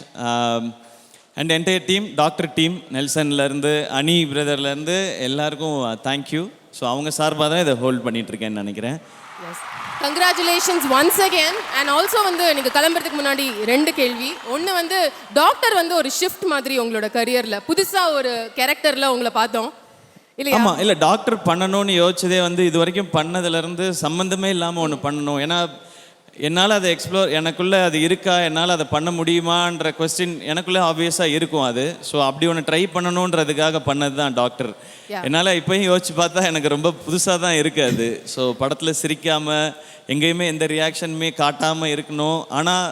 And entire team, Doctor team, நெல்சன்லேருந்து அனி பிரதர்லேருந்து எல்லாருக்கும் தேங்க்யூ. ஸோ அவங்க சார்பாக தான் இதை ஹோல்ட் பண்ணிகிட்ருக்கேன்னு நினைக்கிறேன். Congratulations once again. And also வந்து நீங்கள் கிளம்புறதுக்கு முன்னாடி 2 கேள்வி. ஒன்று வந்து டாக்டர் வந்து ஒரு ஷிஃப்ட் மாதிரி உங்களோட கரியரில் புதுசாக ஒரு கேரக்டரில் உங்களை பார்த்தோம் இல்லையா? ஆமாம், இல்லை டாக்டர் பண்ணணும்னு யோசிச்சதே வந்து இது வரைக்கும் பண்ணதுலேருந்து சம்மந்தமே இல்லாமல் ஒன்று பண்ணணும். ஏன்னா என்னால் அதை எனக்குள்ளே அது இருக்கா, என்னால் அதை பண்ண முடியுமான்ற கொஸ்டின் எனக்குள்ளே ஆப்வியஸாக இருக்கும் அது. ஸோ அப்படி ஒன்று ட்ரை பண்ணணுன்றதுக்காக பண்ணது தான் டாக்டர். என்னால் இப்போயும் யோசிச்சு பார்த்தா எனக்கு ரொம்ப புதுசாக தான் இருக்குது அது. ஸோ படத்தில் சிரிக்காமல் எங்கேயுமே எந்த ரியாக்ஷனுமே காட்டாமல் இருக்கணும். ஆனால்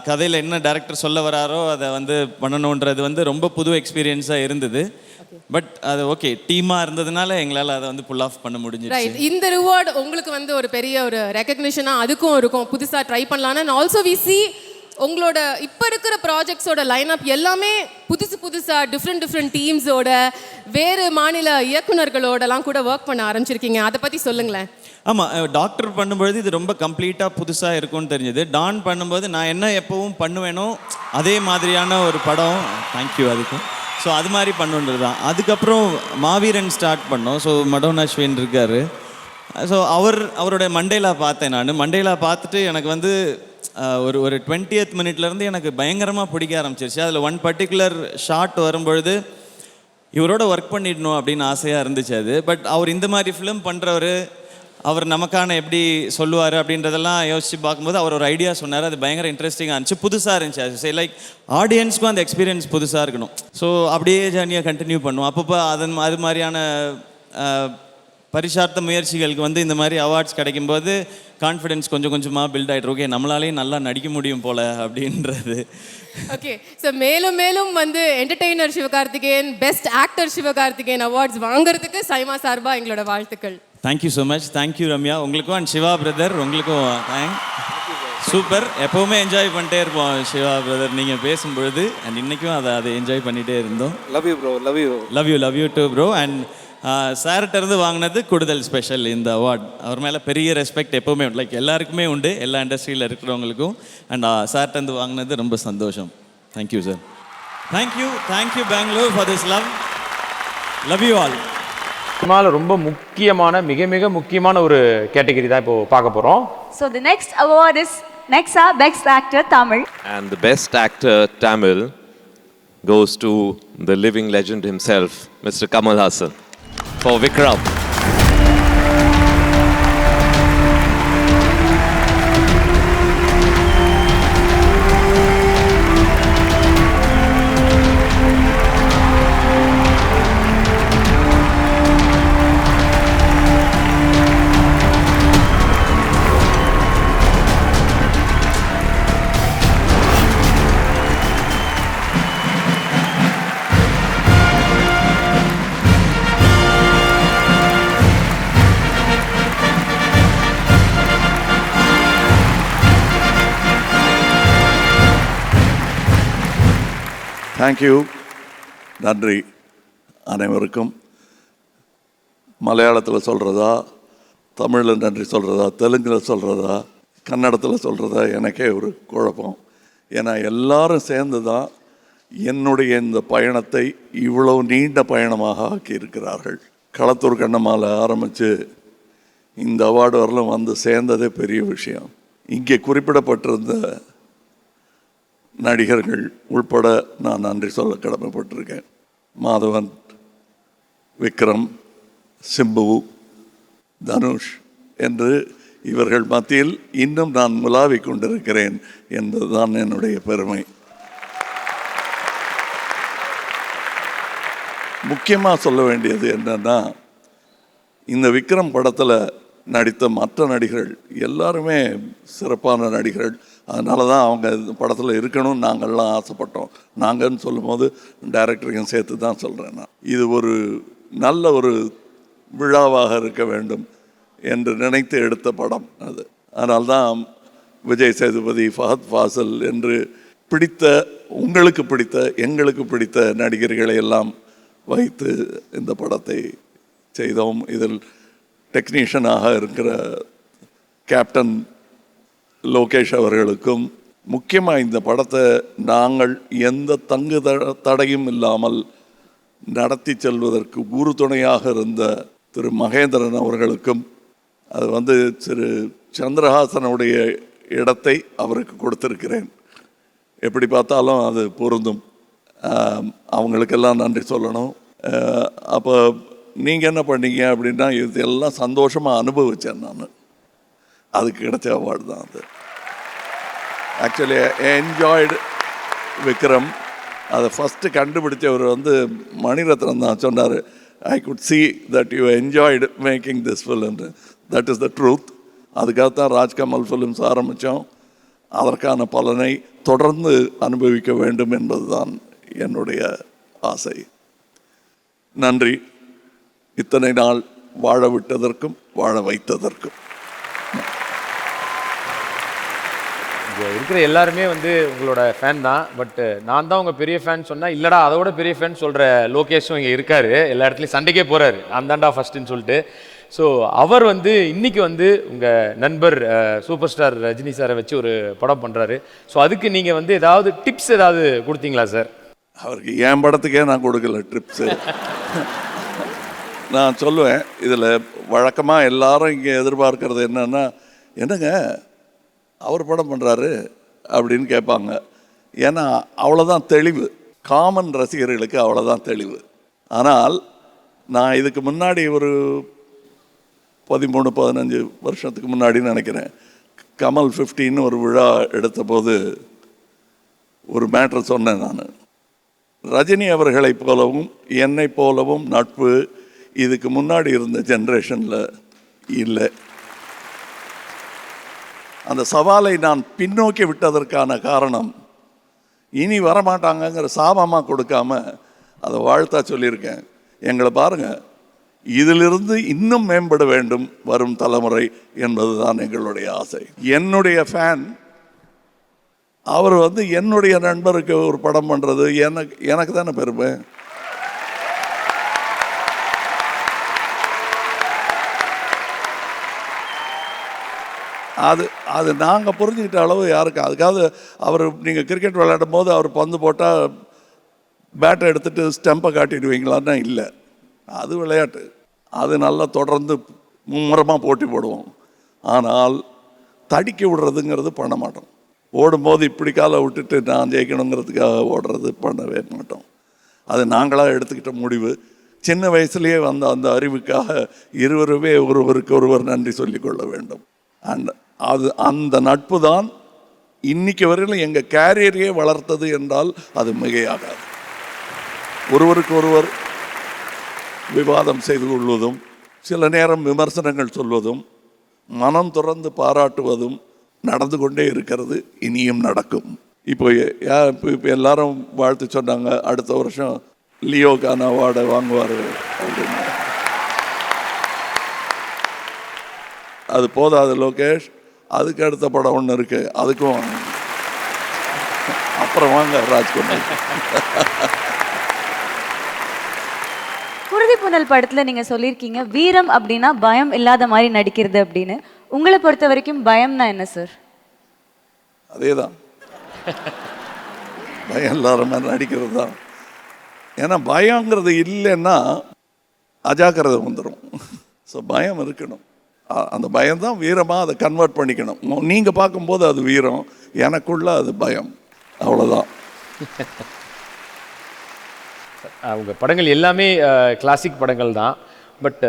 கதையில் என்ன டைரக்டர் சொல்ல வராரோ அதை வந்து பண்ணணுன்றது வந்து ரொம்ப புது எக்ஸ்பீரியன்ஸாக இருந்தது. பட் அது ஓகே, டீமாக இருந்ததுனால எங்களால் அதை வந்து புல் ஆஃப் பண்ண முடிஞ்சிருச்சு. இந்த ரிவார்டு உங்களுக்கு வந்து ஒரு பெரிய ஒரு ரெகக்னிஷனாக அதுக்கும் இருக்கும், புதுசாக ட்ரை பண்ணலான்னு. ஆல்சோ வி சி உங்களோட இப்போ இருக்கிற ப்ராஜெக்ட்ஸோட லைனப் எல்லாமே புதுசாக டிஃப்ரெண்ட் டீம்ஸோட வேறு மாநில இயக்குநர்களோடலாம் கூட ஒர்க் பண்ண ஆரம்பிச்சிருக்கீங்க. அதை பற்றி சொல்லுங்களேன். ஆமாம், டாக்டர் பண்ணும்பொழுது இது ரொம்ப கம்ப்ளீட்டாக புதுசாக இருக்கும்னு தெரிஞ்சது. டான் பண்ணும்போது நான் என்ன எப்போவும் பண்ணுவேனோ அதே மாதிரியான ஒரு படம். தேங்க்யூ அதுக்கும். ஸோ அது மாதிரி பண்ணுன்றது தான். அதுக்கப்புறம் மாவீரன் ஸ்டார்ட் பண்ணோம். ஸோ மடோன் அஸ்வின் இருக்கார். ஸோ அவரோட மண்டேலா பார்த்தேன் நான். மண்டேலா பார்த்துட்டு எனக்கு வந்து ஒரு 20th மினிட்லேருந்து எனக்கு பயங்கரமாக பிடிக்க ஆரம்பிச்சிருச்சு. அதில் ஒன் பர்டிகுலர் ஷாட் வரும்பொழுது இவரோட ஒர்க் பண்ணிடணும் அப்படின்னு ஆசையாக இருந்துச்சு அது. பட் அவர் இந்த மாதிரி ஃபிலிம் பண்ணுறவர், அவர் நமக்கான எப்படி சொல்லுவார் அப்படின்றதெல்லாம் யோசித்து பார்க்கும்போது அவர் ஒரு ஐடியா சொன்னார். அது பயங்கர இன்ட்ரெஸ்டிங்காக இருந்துச்சு, புதுசாக இருந்துச்சு. அது லைக் ஆடியன்ஸ்க்கும் அந்த எக்ஸ்பீரியன்ஸ் புதுசாக இருக்கணும். ஸோ அப்படியே ஜர்னியாக கண்டினியூ பண்ணுவோம். அப்பப்போ அது மாதிரியான பரிசார்த்த முயற்சிகளுக்கு வந்து இந்த மாதிரி அவார்ட்ஸ் கிடைக்கும்போது கான்ஃபிடென்ஸ் கொஞ்சம் கொஞ்சமாக பில்ட் ஆகிட்டு, ஓகே நம்மளாலேயும் நல்லா நடிக்க முடியும் போல் அப்படின்றது. ஓகே, ஸோ மேலும் வந்து entertainer Sivakarthikeyan, best actor Sivakarthikeyan awards வாங்குறதுக்கு சைமா சார்பா எங்களோட வாழ்த்துக்கள். Thank you so much. Thank you Ramya, உங்களுக்கும் அண்ட் சிவா பிரதர் உங்களுக்கும் சூப்பர். எப்போவுமே என்ஜாய் பண்ணிட்டே இருப்போம் சிவா பிரதர் நீங்கள் பேசும்பொழுது. அண்ட் இன்றைக்கும் அதை என்ஜாய் பண்ணிகிட்டே இருந்தோம். Love you bro. Love you too bro. And சார்கிட்டருந்து வாங்கினது கூடுதல் ஸ்பெஷல் இந்த அவார்ட். அவர் மேலே பெரிய ரெஸ்பெக்ட் எப்போவுமே லைக் எல்லாருக்குமே உண்டு, எல்லா இண்டஸ்ட்ரியில் இருக்கிறவங்களுக்கும். அண்ட் சார்கிட்டருந்து வாங்கினது ரொம்ப சந்தோஷம். Thank you sir. Thank you Bangalore for this love you all. சினிமாவில் ரொம்ப முக்கியமான மிக முக்கியமான ஒரு கேட்டகரி தான் இப்போ பார்க்க போகிறோம். So the next award is Nexa Best Actor Tamil. And the Best Actor Tamil goes to the living legend himself, Mr. Kamal Haasan, for Vikram. Thank you. நன்றி அனைவருக்கும். மலையாளத்தில் சொல்கிறதா, தமிழில் நன்றி சொல்கிறதா, தெலுங்கில் சொல்கிறதா, கன்னடத்தில் சொல்கிறதா, எனக்கே ஒரு குழப்பம். ஏன்னா எல்லாரும் சேர்ந்து தான் என்னுடைய இந்த பயணத்தை இவ்வளவு நீண்ட பயணமாக ஆக்கியிருக்கிறார்கள். களத்தூர் கண்ணம்மாவில் ஆரம்பித்து இந்த அவார்டு வரலும் வந்து சேர்ந்ததே பெரிய விஷயம். இங்கே குறிப்பிடப்பட்டிருந்த நடிகர்கள் உள்பட நான் நன்றி சொல்ல கடமைப்பட்டிருக்கேன். மாதவன், விக்ரம், சிம்பு, தனுஷ் என்று இவர்கள் மத்தியில் இன்னும் நான் முலாவிக் கொண்டிருக்கிறேன் என்பதுதான் என்னுடைய பெருமை. முக்கியமாக சொல்ல வேண்டியது என்னன்னா, இந்த விக்ரம் படத்தில் நடித்த மற்ற நடிகர்கள் எல்லாருமே சிறப்பான நடிகர்கள். அதனால தான் அவங்க இந்த படத்தில் இருக்கணும்னு நாங்கள்லாம் ஆசைப்பட்டோம். நாங்கள்னு சொல்லும்போது டைரக்டரையும் சேர்த்து தான் சொல்கிறேன் நான். இது ஒரு நல்ல ஒரு விழாவாக இருக்க வேண்டும் என்று நினைத்து எடுத்த படம் அது. அதனால்தான் விஜய் சேதுபதி, ஃபஹத் ஃபாசில் என்று பிடித்த, உங்களுக்கு பிடித்த, எங்களுக்கு பிடித்த நடிகர்களை எல்லாம் வைத்து இந்த படத்தை செய்தோம். இதில் டெக்னீஷியனாக இருக்கிற கேப்டன் லோகேஷ் அவர்களுக்கும், முக்கியமாக இந்த படத்தை நாங்கள் எந்த தடையும் இல்லாமல் நடத்தி செல்வதற்கு உறுதுணையாக இருந்த திரு மகேந்திரன் அவர்களுக்கும், அது வந்து திரு சந்திரஹாசனுடைய இடத்தை அவருக்கு கொடுத்திருக்கிறேன். எப்படி பார்த்தாலும் அது பொருந்தும். அவங்களுக்கெல்லாம் நன்றி சொல்லணும். அப்போ நீங்கள் என்ன பண்ணீங்க அப்படின்னா, இதெல்லாம் சந்தோஷமாக அனுபவித்தேன் நான். அதுக்கு கிடைச்ச அவார்டு தான் அது. Actually enjoyed Vikram. அதை ஃபஸ்ட்டு கண்டுபிடிச்சவர் வந்து மணிரத்னம் தான் சொன்னார். I could see that you enjoyed making this film. That is the truth. அதுக்காகத்தான் ராஜ்கமல் ஃபிலிம்ஸ் ஆரம்பித்தோம். அதற்கான பலனை தொடர்ந்து அனுபவிக்க வேண்டும் என்பதுதான் என்னுடைய ஆசை. நன்றி, இத்தனை நாள் வாழ விட்டதற்கும் வாழ வைத்ததற்கும். இங்கே இருக்கிற எல்லாருமே வந்து உங்களோட ஃபேன் தான். பட் நான் தான் உங்கள் பெரிய ஃபேன் சொன்னால், இல்லைடா அதோட பெரிய ஃபேன் சொல்கிற லோகேஷும் இங்கே இருக்கார். எல்லா இடத்துலையும் சண்டைக்கே போகிறாரு, அந்தாண்டா ஃபஸ்ட்டுன்னு சொல்லிட்டு. ஸோ அவர் வந்து இன்றைக்கி வந்து உங்கள் நண்பர் சூப்பர் ஸ்டார் ரஜினி சாரை வச்சு ஒரு படம் பண்ணுறாரு. ஸோ அதுக்கு நீங்கள் வந்து ஏதாவது டிப்ஸ் ஏதாவது கொடுத்தீங்களா சார்? அவருக்கு என் படத்துக்கே நான் கொடுக்கல ட்ரிப்ஸு. நான் சொல்லுவேன், இதில் வழக்கமாக எல்லாரும் இங்கே எதிர்பார்க்கறது என்னன்னா, என்னங்க அவர் படம் பண்ணுறாரு அப்படின்னு கேட்பாங்க. ஏன்னா அவ்வளோதான் தெளிவு, காமன் ரசிகர்களுக்கு அவ்வளோதான் தெளிவு. ஆனால் நான் இதுக்கு முன்னாடி ஒரு 13-15 வருஷத்துக்கு முன்னாடின்னு நினைக்கிறேன், கமல் 15 ஒரு விழா எடுத்த போது ஒரு மேட்ரு சொன்னேன். நான் ரஜினி அவர்களைப் போலவும் என்னை போலவும் நட்பு இதுக்கு முன்னாடி இருந்த ஜென்ரேஷனில் இல்லை. அந்த சவாலை நான் பின்னோக்கி விட்டதற்கான காரணம், இனி வரமாட்டாங்கங்கிற சாபமாக கொடுக்காம அதை வாழ்த்தா சொல்லியிருக்கேன். எங்களை பாருங்கள், இதிலிருந்து இன்னும் மேம்பட வேண்டும் வரும் தலைமுறை என்பது தான் எங்களுடைய ஆசை. என்னுடைய ஃபேன் அவர் வந்து என்னுடைய நண்பருக்கு ஒரு படம் பண்ணுறது எனக்கு தானே பெருமை. அது நாங்கள் புரிஞ்சுக்கிட்ட அளவு யாருக்கு. அதுக்காவது அவர் நீங்கள் கிரிக்கெட் விளையாடும் போது அவர் பந்து போட்டால் பேட்டை எடுத்துகிட்டு ஸ்டெம்பை காட்டிடுவீங்களான்னா இல்லை, அது விளையாட்டு. அது நல்லா தொடர்ந்து மும்முரமாக போட்டி போடுவோம். ஆனால் தடிக்க விடுறதுங்கிறது பண்ண மாட்டோம். ஓடும்போது இப்படி காலை விட்டுட்டு நான் ஜெயிக்கணுங்கிறதுக்காக ஓடுறது பண்ணவே மாட்டோம். அது நாங்களாக எடுத்துக்கிட்ட முடிவு. சின்ன வயசுலேயே வந்த அந்த அறிவுக்காக இருவருமே ஒருவருக்கு ஒருவர் நன்றி சொல்லிக்கொள்ள வேண்டும். அண்ட் அந்த நட்பு தான் இன்னைக்கு வரையிலும் எங்கள் கேரியரையே வளர்த்தது என்றால் அது மிகையாகாது. ஒருவருக்கு ஒருவர் விவாதம் செய்து கொள்வதும், சில நேரம் விமர்சனங்கள் சொல்வதும், மனம் துறந்து பாராட்டுவதும் நடந்து கொண்டே இருக்கிறது, இனியும் நடக்கும். இப்போ எல்லாரும் வாழ்த்து சொன்னாங்க, அடுத்த வருஷம் லியோகான அவார்டை வாங்குவார் அப்படின்னு. அது போதாது லோகேஷ், அதுக்கு அடுத்த படம் ஒன்று இருக்கு, அதுக்கும் அப்புறம் வாங்க ராஜ்குமார். குருதிப்புனல் படத்தில் நீங்கள் சொல்லியிருக்கீங்க வீரம் அப்படின்னா பயம் இல்லாத மாதிரி நடிக்கிறது அப்படின்னு. உங்களை பொறுத்த வரைக்கும் பயம்னா என்ன சார்? அதே தான், பயம் இல்லாத மாதிரி நடிக்கிறது தான். ஏன்னா பயங்கிறது இல்லைன்னா அஜாக்கிரதை வந்துடும். ஸோ பயம் இருக்கணும். அந்த பயம்தான் வீரமாக அதை கன்வெர்ட் பண்ணிக்கணும். நீங்கள் பார்க்கும்போது அது வீரம், எனக்குள்ள அது பயம், அவ்வளோதான். அவங்க படங்கள் எல்லாமே கிளாசிக் படங்கள் தான். பட்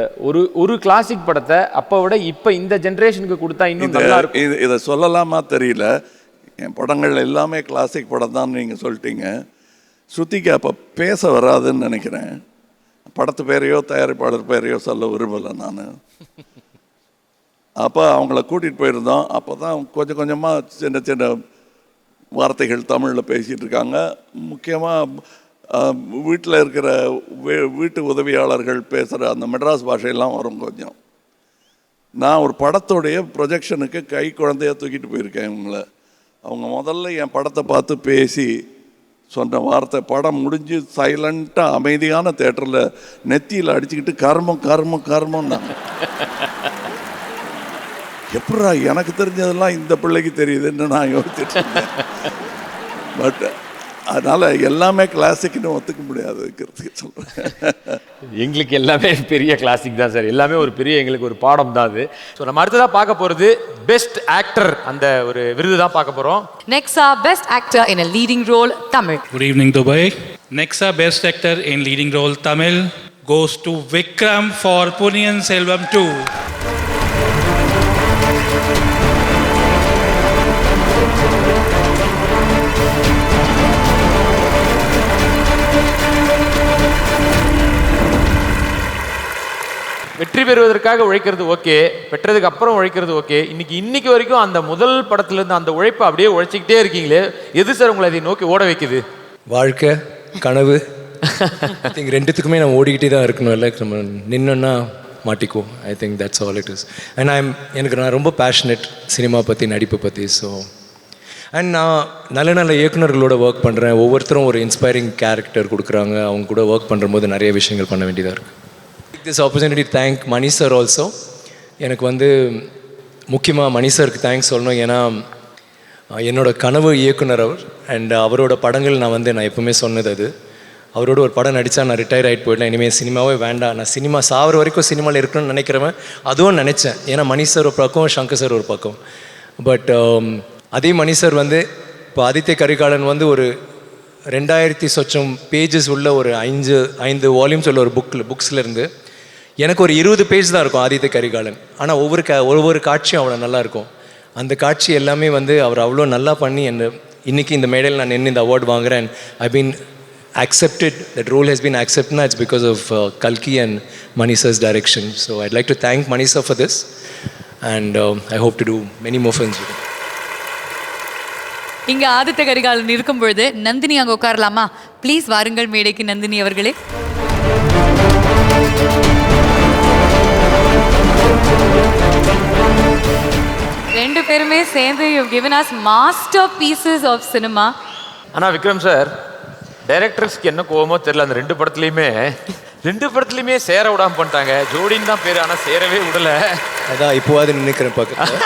ஒரு கிளாசிக் படத்தை அப்போ விட இப்போ இந்த ஜென்ரேஷனுக்கு கொடுத்தா இன்னும் நல்லா இருக்கும். இதை சொல்லலாமா தெரியல. என் படங்கள் எல்லாமே கிளாசிக் படம் தான் நீங்கள் சொல்லிட்டீங்க. ஸ்ருதிக்கு அப்போ பேச வராதுன்னு நினைக்கிறேன். படத்து பேரையோ தயாரிப்பாளர் பேரையோ சொல்ல விரும்பலை நான். அப்போ அவங்கள கூட்டிகிட்டு போயிருந்தோம். அப்போ தான் கொஞ்சம் கொஞ்சமாக சின்ன சின்ன வார்த்தைகள் தமிழில் பேசிகிட்டு இருக்காங்க. முக்கியமாக வீட்டில் இருக்கிற வீட்டு உதவியாளர்கள் பேசுகிற அந்த மெட்ராஸ் பாஷையெல்லாம் வரும் கொஞ்சம். நான் ஒரு படத்துடைய ப்ரொஜெக்ஷனுக்கு கை குழந்தையாக தூக்கிட்டு போயிருக்கேன் இவங்கள. அவங்க முதல்ல என் படத்தை பார்த்து பேசி சொன்ன வார்த்தை. படம் முடிஞ்சு சைலண்ட்டாக அமைதியான தேட்டரில் நெத்தியில் அடிச்சுக்கிட்டு கர்மம் கர்மம் கர்மம்னாங்க. எப்படா எனக்கு தெரிஞ்சதெல்லாம் இந்த பிள்ளைக்கு தெரியுதுன்னு நான் யோசிச்சுட்டு இருந்தேன். பட் அதனால் எல்லாமே கிளாசிக்னு ஒத்துக்க முடியாதுங்கிறதுக்கு சொல்கிறேன். எங்களுக்கு எல்லாமே பெரிய கிளாசிக் தான் சார். எல்லாமே ஒரு பெரிய எங்களுக்கு ஒரு பாடம் தான் அது. ஸோ நம்ம அடுத்ததாக பார்க்க போகிறது பெஸ்ட் ஆக்டர் அந்த ஒரு விருது தான் பார்க்க போகிறோம். Next are Best Actor in a Leading Role, Tamil. Good evening, Dubai. Next are Best Actor in Leading Role, Tamil, goes to Vikram for Ponniyin Selvam 2. வெற்றி பெறுவதற்காக உழைக்கிறது ஓகே, பெற்றதுக்கு அப்புறம் உழைக்கிறது ஓகே. இன்னைக்கு வரைக்கும் அந்த முதல் படத்துலேருந்து அந்த உழைப்பை அப்படியே உழைச்சிக்கிட்டே இருக்கீங்களே, எது சார் உங்களை அதை நோக்கி ஓட வைக்குது? வாழ்க்கை, கனவு, ஐ திங்க் ரெண்டுத்துக்குமே நம்ம ஓடிக்கிட்டே தான் இருக்கணும். இல்லை நம்ம நின்னோன்னா மாட்டிக்குவோம். I think that's all it is. And நான் ரொம்ப பேஷனேட் சினிமா பற்றி, நடிப்பை பற்றி. ஸோ அண்ட் நான் நல்ல நல்ல இயக்குநர்களோட ஒர்க் பண்ணுறேன். ஒவ்வொருத்தரும் ஒரு இன்ஸ்பைரிங் கேரக்டர் கொடுக்குறாங்க. அவங்க கூட ஒர்க் பண்ணும்போது நிறைய விஷயங்கள் பண்ண வேண்டியதாக இருக்குது. This opportunity thank Mani sir also. எனக்கு முக்கியமாக மணி சாருக்கு தேங்க்ஸ் சொல்லணும். ஏன்னா என்னோடய கனவு இயக்குனர் அவர். அண்ட் அவரோட படங்கள் நான் எப்போவுமே சொன்னது அது. அவரோட ஒரு படம் நடித்தா நான் ரிட்டையர் ஆகிட்டு போயிடலாம், இனிமேல் சினிமாவே வேண்டாம், நான் சினிமா சாகிற வரைக்கும் சினிமாவில் இருக்கணும்னு நினைக்கிறவன். அதுவும் நினச்சேன். ஏன்னா மணி சார் ஒரு பக்கம், சங்கர் சார் ஒரு பக்கம். பட் அதே மணி சார் இப்போ ஆதித்ய கரிகாலன் ஒரு 2000 சொச்சம் பேஜஸ் உள்ள ஒரு 5 வால்யூம்ஸ் உள்ள ஒரு புக்ஸ்லேருந்து எனக்கு ஒரு 20 பேஜ் தான் இருக்கும் ஆதித்ய கரிகாலன். ஆனால் ஒவ்வொரு காட்சியும் அவ்வளோ நல்லா இருக்கும். அந்த காட்சி எல்லாமே அவர் அவ்வளோ நல்லா பண்ணி இன்னைக்கு இந்த மேடையில் நான் நின்று இந்த அவார்டு வாங்குறேன். I been accepted, that role has been accepted. It's because of Kalki and Mani sir's direction. So I'd like to thank Mani sir for this, and I hope to do many more films with him. இங்க ஆதித்ய கரிகாலன் இருக்கும் பொழுது நந்தினி அங்க உட்காரலாமா? Please வாருங்கள் மேடைக்கு நந்தினி அவர்களே. ரெண்டு பேருமே சேர்ந்து you've given us masterpieces of cinema. ஆனால் விக்ரம் சார், டைரக்டர்ஸ்க்கு என்ன கோவமோ தெரியல, அந்த ரெண்டு படத்துலையுமே சேர விடாமல் பண்ணிட்டாங்க. ஜோடின்னு தான் பேர், ஆனால் சேரவே விடல. அதான் இப்போவாது நினைக்கிறேன் பக்கத்தில்.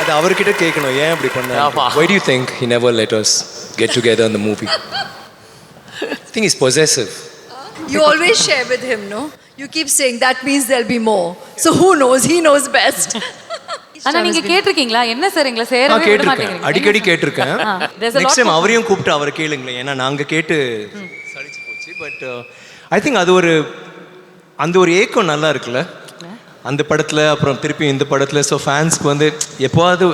அது அவர்கிட்ட கேட்கணும், ஏன் அப்படி பண்ணாங்க? Why do you think he never let us get together in the movie? I think he's possessive. You always share with him, no? You keep saying that means there'll be more. So who knows? He knows best. ஆனா நீங்க கேட்டிருக்கீங்களா என்ன sir எங்களை சேரவே விட மாட்டேங்கிறீங்க? அடிக்கடி கேட்டிருக்கேன். நெக்ஸ்ட் டைம் அவரையும் கூப்பிட்டு அவரை கேளுங்களேன், ஏன்னா நாங்கள் கேட்டு சலிச்சு போச்சு. பட் ஐ திங்க் அந்த ஒரு ஏக்கம் நல்லா இருக்குல்ல அந்த படத்தில், அப்புறம் திருப்பி இந்த படத்தில். ஸோ ஃபேன்ஸ்க்கு எப்போவாது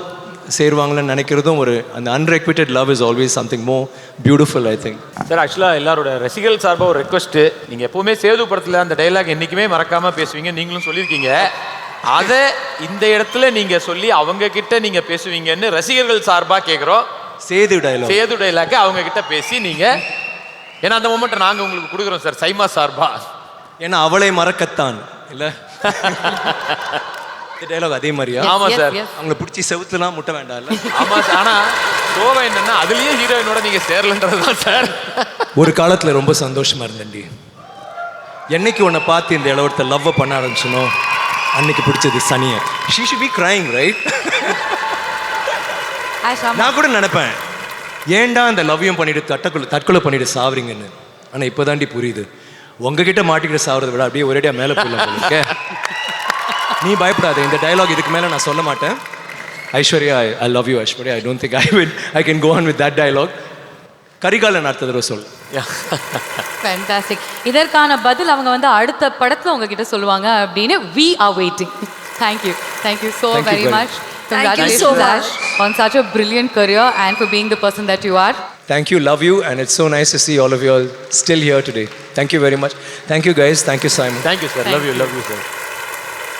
சேருவாங்களன்னு நினைக்கிறதும் அந்த unrequited love is always something more beautiful I think. Sir ஆக்சுவலாக எல்லாரோட ரசிகர்கள் சார்பாக ஒரு ரெக்வஸ்ட்டு, நீங்கள் எப்போவுமே சேது படத்தில் அந்த டைலாக் என்றைக்குமே மறக்காமல் பேசுவீங்க, நீங்களும் சொல்லியிருக்கீங்க. அதை இந்த இடத்துல நீங்கள் சொல்லி அவங்க கிட்ட நீங்கள் பேசுவீங்கன்னு ரசிகர்கள் சார்பாக கேட்குறோம். சேது டைலாக் அவங்க கிட்ட பேசி நீங்கள், ஏன்னா அந்த மொமெண்ட்டை நாங்கள் உங்களுக்கு கொடுக்குறோம் சார் சைமா சார்பா. ஏன்னா அவளை மறக்கத்தான் இல்லை டைலாக் அதே மாதிரியா? ஆமாம் சார். அவங்களை பிடிச்சி செவுத்துலாம் முட்ட வேண்டாம் இல்லை? ஆமாம் சார். ஆனால் சோகம் என்னன்னா அதுலேயே ஹீரோயினோட நீங்கள் சேரலன்றது தான் சார். ஒரு காலத்தில் ரொம்ப சந்தோஷமாக இருந்தேன்டி. என்னைக்கு உன்னை பார்த்து இந்த இளவரத்தை லவ்வை பண்ண ஆரம்பிச்சனோ அன்னைக்கு பிடிச்சது சனியை. She should be crying, right? நான் கூட நினைப்பேன், ஏன்டா அந்த லவ்யம் பண்ணிட்டு தற்கொலை பண்ணிட்டு சாவறீங்கன்னு. ஆனால் இப்போ தாண்டி புரியுது, உங்ககிட்ட மாட்டிக்கிட்டு சாவறதை விட அப்படியே ஒரேடியா மேலே போயிடலாம். நீ பயப்படாத, இந்த டயலாக் இதுக்கு மேலே நான் சொல்ல மாட்டேன். Aishwarya, I love you Aishwarya. I don't think I can go on with that dialogue. Karikalan அடுத்த தடவை சொல். ஃபேண்டாஸ்டிக். இதற்கான பதில் அவங்க அடுத்த படத்தில் உங்ககிட்ட சொல்லுவாங்க அப்படின்னு we are waiting. Thank you so very much. Congratulations so much on such a brilliant career and for being the person that you are. Thank you, love you, and it's so nice to see all of you all still here today. Thank you very much. Thank you guys. Thank you Simon. Thank you sir. Love you sir.